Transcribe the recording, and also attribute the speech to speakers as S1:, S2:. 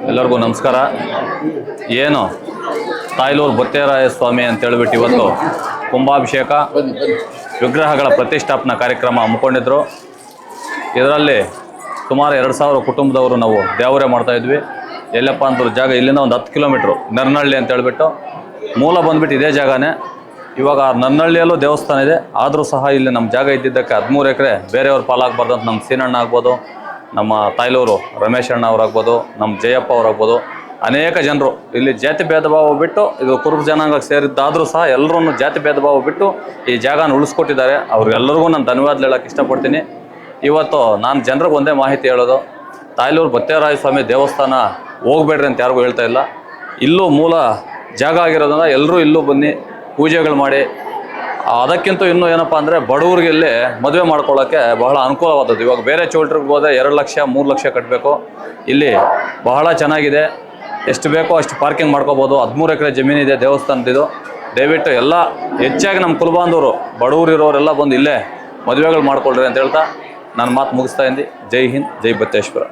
S1: ಎಲ್ಲರಿಗೂ ನಮಸ್ಕಾರ. ಏನು ತಾಯ್ಲೂರು ಬೊತ್ತೇರಾಯ ಸ್ವಾಮಿ ಅಂತೇಳ್ಬಿಟ್ಟು ಇವತ್ತು ಕುಂಭಾಭಿಷೇಕ ವಿಗ್ರಹಗಳ ಪ್ರತಿಷ್ಠಾಪನಾ ಕಾರ್ಯಕ್ರಮ ಹಮ್ಮಿಕೊಂಡಿದ್ರು. ಇದರಲ್ಲಿ ಸುಮಾರು 2000 ಕುಟುಂಬದವರು ನಾವು ದೇವರೇ ಮಾಡ್ತಾಯಿದ್ವಿ. ಎಲ್ಲಪ್ಪ ಅಂತಂದ್ರೆ ಜಾಗ ಇಲ್ಲಿಂದ ಒಂದು 10 ಕಿಲೋಮೀಟ್ರು ನರ್ನಹಳ್ಳಿ ಅಂತೇಳ್ಬಿಟ್ಟು, ಮೂಲ ಬಂದುಬಿಟ್ಟು ಇದೇ ಜಾಗನೇ. ಇವಾಗ ನರ್ನಹಳ್ಳಿಯಲ್ಲೂ ದೇವಸ್ಥಾನ ಇದೆ, ಆದರೂ ಸಹ ಇಲ್ಲಿ ನಮ್ಮ ಜಾಗ ಇದ್ದಿದ್ದಕ್ಕೆ 13 ಎಕರೆ ಬೇರೆಯವ್ರ ಪಾಲಾಗಬಾರ್ದು ಅಂತ ನಮ್ಮ ಸೀನಣ್ಣ ಆಗ್ಬೋದು, ನಮ್ಮ ತಾಯ್ಲೂರು ರಮೇಶ್ ಅಣ್ಣ ಅವರಾಗ್ಬೋದು, ನಮ್ಮ ಜಯಪ್ಪ ಅವರಾಗ್ಬೋದು, ಅನೇಕ ಜನರು ಇಲ್ಲಿ ಜಾತಿ ಭೇದ ಭಾವ ಬಿಟ್ಟು, ಇದು ಕುರುಬ ಜನಾಂಗಕ್ಕೆ ಸೇರಿದ್ದಾದರೂ ಸಹ ಎಲ್ಲರೂ ಜಾತಿ ಭೇದ ಭಾವ ಬಿಟ್ಟು ಈ ಜಾಗನ ಉಳಿಸ್ಕೊಟ್ಟಿದ್ದಾರೆ. ಅವ್ರಿಗೆಲ್ಲರಿಗೂ ನಾನು ಧನ್ಯವಾದ ಹೇಳೋಕ್ಕೆ ಇಷ್ಟಪಡ್ತೀನಿ. ಇವತ್ತು ನಾನು ಜನರಿಗೆ ಒಂದೇ ಮಾಹಿತಿ ಹೇಳೋದು, ತಾಯ್ಲೂರು ಬೊತ್ತೇರಾಯ ಸ್ವಾಮಿ ದೇವಸ್ಥಾನ ಹೋಗ್ಬೇಡ್ರಿ ಅಂತ ಯಾರಿಗೂ ಹೇಳ್ತಾ ಇಲ್ಲ. ಇಲ್ಲೂ ಮೂಲ ಜಾಗ ಆಗಿರೋದ್ರಿಂದ ಎಲ್ಲರೂ ಇಲ್ಲೂ ಬನ್ನಿ ಪೂಜೆಗಳು ಮಾಡಿ. ಅದಕ್ಕಿಂತ ಇನ್ನೂ ಏನಪ್ಪ ಅಂದರೆ ಬಡವ್ರಿಗೆ ಇಲ್ಲಿ ಮದುವೆ ಮಾಡ್ಕೊಳ್ಳೋಕ್ಕೆ ಬಹಳ ಅನುಕೂಲವಾದದ್ದು. ಇವಾಗ ಬೇರೆ ಚೌಲ್ಟ್ರಿಗೆ ಹೋದರೆ 2 ಲಕ್ಷ 3 ಲಕ್ಷ ಕಟ್ಟಬೇಕು. ಇಲ್ಲಿ ಬಹಳ ಚೆನ್ನಾಗಿದೆ, ಎಷ್ಟು ಬೇಕೋ ಅಷ್ಟು ಪಾರ್ಕಿಂಗ್ ಮಾಡ್ಕೋಬೋದು. 13 ಎಕರೆ ಜಮೀನಿದೆ ದೇವಸ್ಥಾನದಿದು. ದಯವಿಟ್ಟು ಎಲ್ಲ ಹೆಚ್ಚಾಗಿ ನಮ್ಮ ಕುಲಬಾಂಧವರು ಬಡವರು ಇರೋರೆಲ್ಲ ಬಂದು ಇಲ್ಲೇ ಮದುವೆಗಳು ಮಾಡ್ಕೊಳ್ರಿ ಅಂತ ಹೇಳ್ತಾ ನಾನು ಮಾತು ಮುಗಿಸ್ತಾ ಇದ್ದೀನಿ. ಜೈ ಹಿಂದ್, ಜೈ ಬತ್ತೇಶ್ವರ.